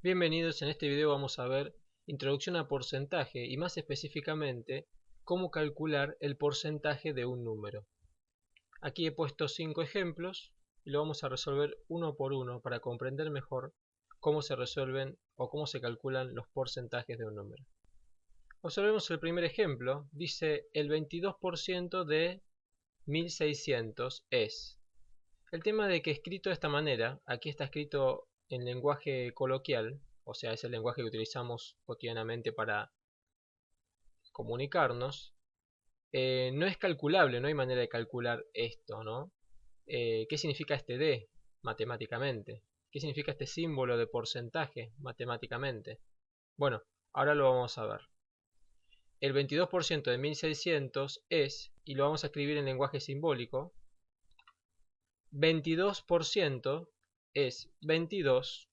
Bienvenidos, en este video vamos a ver introducción a porcentaje y más específicamente cómo calcular el porcentaje de un número. Aquí he puesto 5 ejemplos y lo vamos a resolver uno por uno para comprender mejor cómo se resuelven o cómo se calculan los porcentajes de un número. Observemos el primer ejemplo, dice el 22% de 1600 es. El tema de que escrito de esta manera, aquí está escrito en lenguaje coloquial, o sea, es el lenguaje que utilizamos cotidianamente para comunicarnos, no es calculable, no hay manera de calcular esto, ¿no? ¿Qué significa este D matemáticamente? ¿Qué significa este símbolo de porcentaje matemáticamente? Bueno, ahora lo vamos a ver. El 22% de 1600 es, y lo vamos a escribir en lenguaje simbólico, 22% es 22%.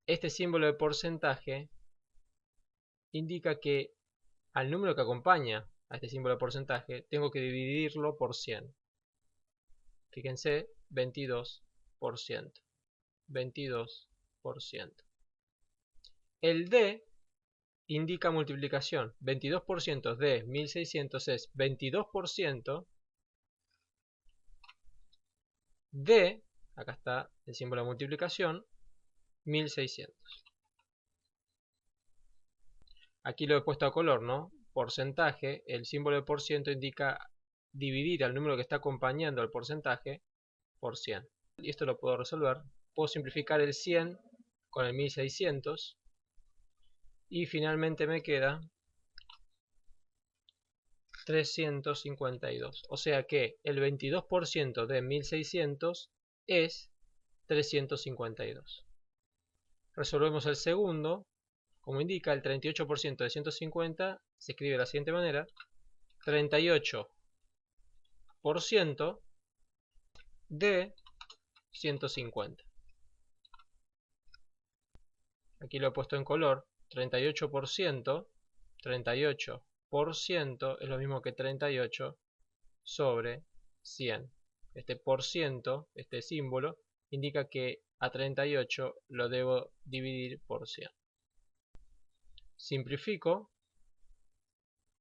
Este símbolo de porcentaje indica que al número que acompaña a este símbolo de porcentaje tengo que dividirlo por 100. Fíjense, 22%. 22%. El D indica multiplicación. 22% de 1600 es 22% de, acá está el símbolo de multiplicación, 1600. Aquí lo he puesto a color, ¿no? Porcentaje, el símbolo de por ciento indica dividir al número que está acompañando al porcentaje por 100. Y esto lo puedo resolver. Puedo simplificar el 100 con el 1600. Y finalmente me queda 352. O sea que el 22% de 1600 es 352. Resolvemos el segundo. Como indica, el 38% de 150 se escribe de la siguiente manera. 38% de 150. Aquí lo he puesto en color. 38%. 38% es lo mismo que 38 sobre 100. Este por ciento, este símbolo, indica que a 38 lo debo dividir por 100. Simplifico.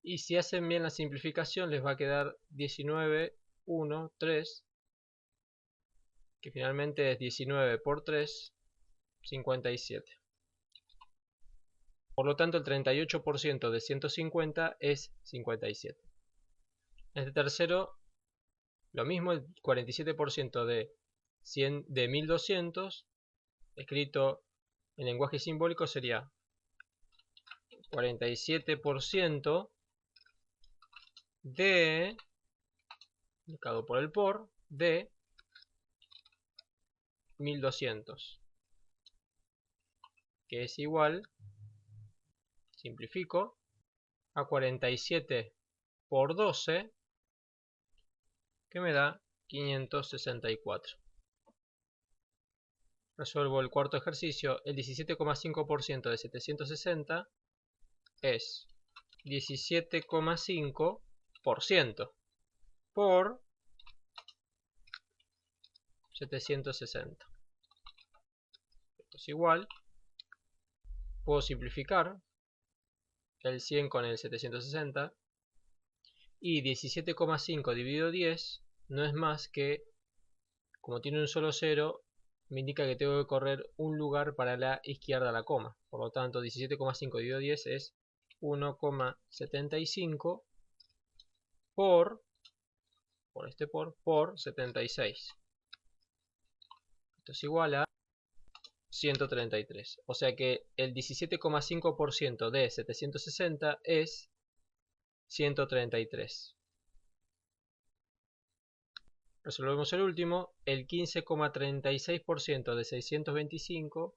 Y si hacen bien la simplificación les va a quedar 19, 1, 3, que finalmente es 19 por 3, 57. Por lo tanto el 38% de 150 es 57. En este tercero, lo mismo, el 47% de 1200, escrito en lenguaje simbólico, sería 47% de, indicado por el por, de 1200, que es igual, simplifico, a 47 por 12, que me da 564. Resuelvo el cuarto ejercicio. El 17,5% de 760 es 17,5% por 760. Esto es igual. Puedo simplificar el 100 con el 760. Y 17,5 dividido 10 no es más que, como tiene un solo cero, me indica que tengo que correr un lugar para la izquierda a la coma. Por lo tanto, 17,5 dividido 10 es 1,75 por 76. Esto es igual a 133. O sea que el 17,5% de 760 es 133. Resolvemos el último. El 15,36% de 625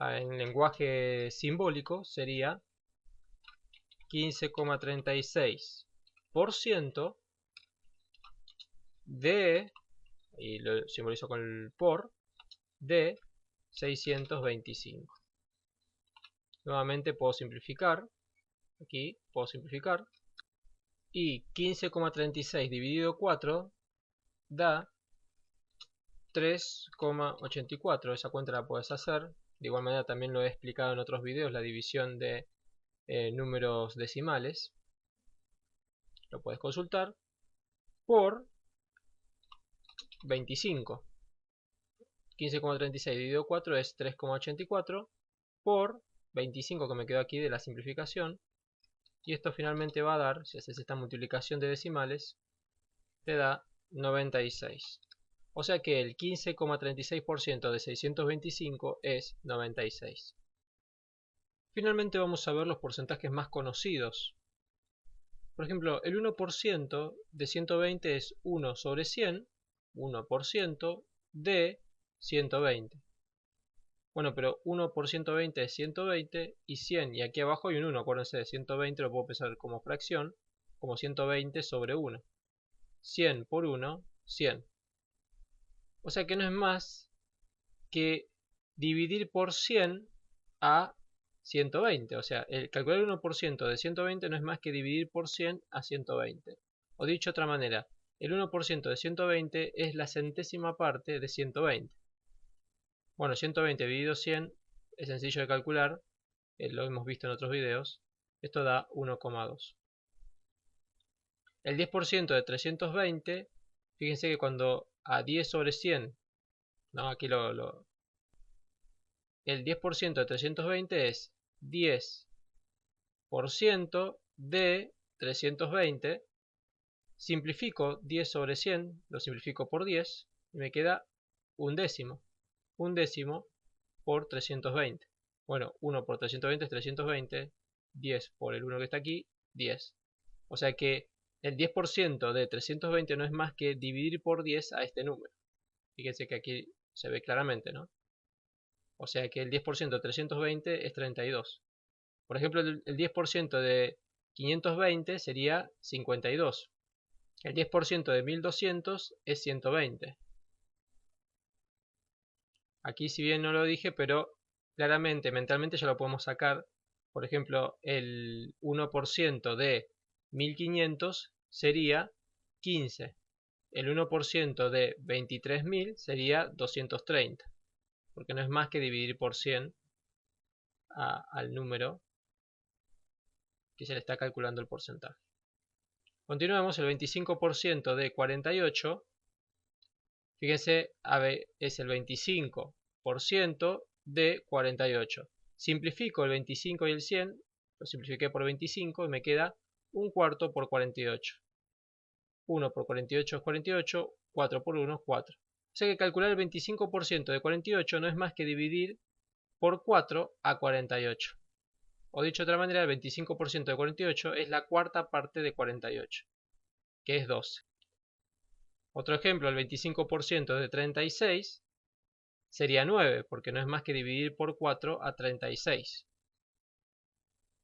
en lenguaje simbólico sería 15,36% de, y lo simbolizo con el por, de 625. Nuevamente puedo simplificar. Aquí puedo simplificar. Y 15,36 dividido 4 da 3,84. Esa cuenta la puedes hacer. De igual manera también lo he explicado en otros videos, la división de números decimales. Lo puedes consultar. Por 25. 15,36 dividido 4 es 3,84 por 25 que me quedó aquí de la simplificación. Y esto finalmente va a dar, si haces esta multiplicación de decimales, te da 96. O sea que el 15,36% de 625 es 96. Finalmente vamos a ver los porcentajes más conocidos. Por ejemplo, el 1% de 120 es 1 sobre 100, 1% de 120. Bueno, pero 1 por 120 es 120 y 100, y aquí abajo hay un 1, acuérdense, de 120 lo puedo pensar como fracción, como 120 sobre 1. 100 por 1, 100. O sea que no es más que dividir por 100 a 120. O sea, el calcular el 1% de 120 no es más que dividir por 100 a 120. O dicho de otra manera, el 1% de 120 es la centésima parte de 120. Bueno, 120 dividido 100 es sencillo de calcular, lo hemos visto en otros videos. Esto da 1,2. El 10% de 320, fíjense que cuando a 10 sobre 100, no, aquí el 10% de 320 es 10% de 320. Simplifico 10 sobre 100, lo simplifico por 10 y me queda un décimo. Un décimo por 320. Bueno, 1 por 320 es 320. 10 por el 1 que está aquí, 10. O sea que el 10% de 320 no es más que dividir por 10 a este número. Fíjense que aquí se ve claramente, ¿no? O sea que el 10% de 320 es 32. Por ejemplo, el 10% de 520 sería 52. El 10% de 1200 es 120. Aquí si bien no lo dije, pero claramente, mentalmente ya lo podemos sacar. Por ejemplo, el 1% de 1500 sería 15. El 1% de 23.000 sería 230. Porque no es más que dividir por 100 al número que se le está calculando el porcentaje. Continuamos, el 25% de 48. Fíjense, es el 25% de 48. Simplifico el 25 y el 100, lo simplifiqué por 25 y me queda un cuarto por 48. 1 por 48 es 48, 4 por 1 es 4. O sea que calcular el 25% de 48 no es más que dividir por 4 a 48. O dicho de otra manera, el 25% de 48 es la cuarta parte de 48, que es 12. Otro ejemplo, el 25% de 36 sería 9, porque no es más que dividir por 4 a 36.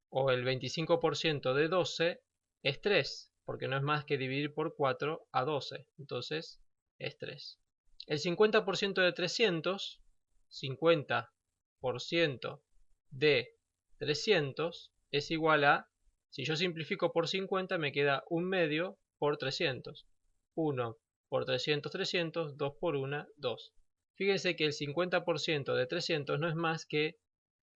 O el 25% de 12 es 3, porque no es más que dividir por 4 a 12. Entonces es 3. El 50% de 300, 50% de 300 es igual a, si yo simplifico por 50 me queda 1 medio por 300. 1 por 300, 300, 2 por 1, 2. Fíjense que el 50% de 300 no es más que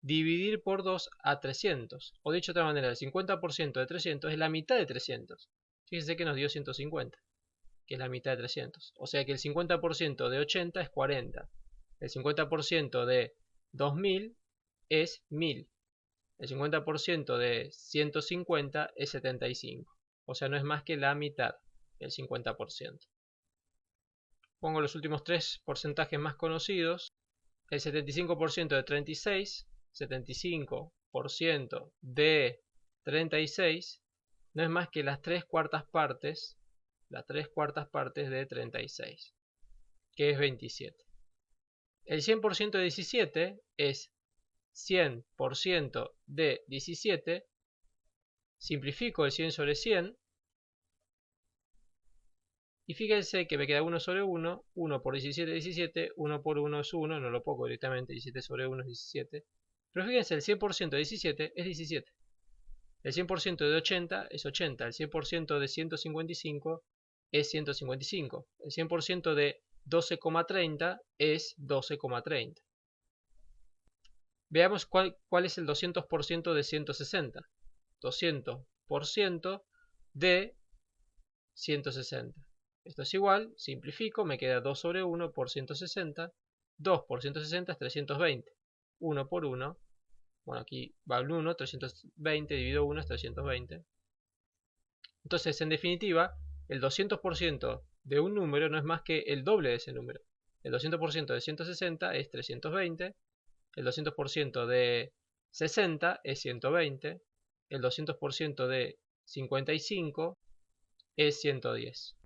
dividir por 2 a 300. O dicho de otra manera, el 50% de 300 es la mitad de 300. Fíjense que nos dio 150, que es la mitad de 300. O sea que el 50% de 80 es 40. El 50% de 2000 es 1000. El 50% de 150 es 75. O sea, no es más que la mitad, el 50%. Pongo los últimos tres porcentajes más conocidos. El 75% de 36, 75% de 36, no es más que las 3/4 partes, de 36, que es 27. El 100% de 17 es 100% de 17. Simplifico el 100 sobre 100. Y fíjense que me queda 1 sobre 1, 1 por 17 es 17, 1 por 1 es 1, no lo pongo directamente, 17 sobre 1 es 17. Pero fíjense, el 100% de 17 es 17. El 100% de 80 es 80, el 100% de 155 es 155. El 100% de 12,30 es 12,30. Veamos cuál es el 200% de 160. 200% de 160. Esto es igual, simplifico, me queda 2 sobre 1 por 160. 2 por 160 es 320. 1 por 1. Bueno, aquí va el 1, 320 dividido 1 es 320. Entonces, en definitiva, el 200% de un número no es más que el doble de ese número. El 200% de 160 es 320. El 200% de 60 es 120. El 200% de 55 es 110.